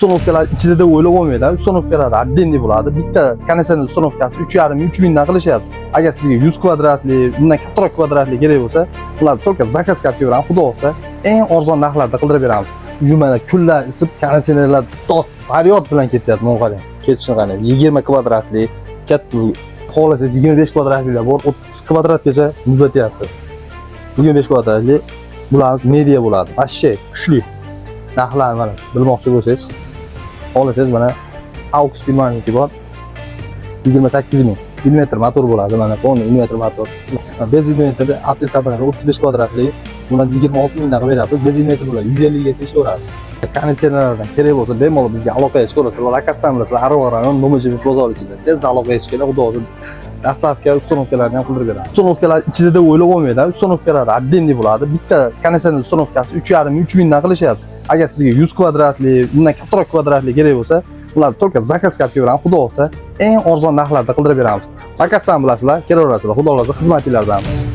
Uстановkalar ichida deb o'ylab olmanglar. Uстановkalar отдельный bo'ladi. Bitta konditsioner uстановkasi 3,5-3 mingdan qilishyapti. Agar sizga 100 kvadratli, bundan kattaroq kvadratli kerak bo'lsa, ularni только zakaz qilib beraman. Xudo xolsa, eng arzon narxlarda qildirib beramiz. Mana kunlar isib, konditsionerlar dod faryod bilan ketyapti. Mana qarang. Ketishni qarang. 20 kvadratli, katta xohlasangiz 25 kvadratlilar bor, 30 kvadratgacha muzatyapti. 25 kvadratli bular media bo'ladi. Vashshe kuchli. Narxlar mana bilmoqchi bo'lsangiz, xohlasangiz mana AUX firmaniki bor. 28 ming. Inverter motor bo'ladi. Mana bu inverter motor. Bez inverter aplikatlar 35 kvadratli. Buni 26 mingdan qilib beramiz. Bez inverter bo'ladi. 150 gacha ishlaveradi. Konditsionerlardan kerak bo'lsa, bemalol bizga aloqaga chiqaverasizlar. Lokatsiyani bilasizlar. Arvorayon, Nomojimiz bozor ichida. Tezda aloqaga chiqinglar, xudo xohlasa. Dastavka uстановkalarni ham qildirib beramiz. Uстановkalar ichida deb o'ylab olmanglar. Uстановkalar отдельный bo'ladi. Bitta konditsioner uстановkasi 3,5-3 mingdan qilishyapti. Agar sizga 100 kvadratli, bundan kattaroq kvadratli kerak bo'lsa, ularni только zakaz qilib beraman. Xudo xolsa, eng arzon narxlarda qildirib beramiz. Lokatsiyani bilasizlar, kelaverasizlar. Xudo xolsa xizmatinglardamiz.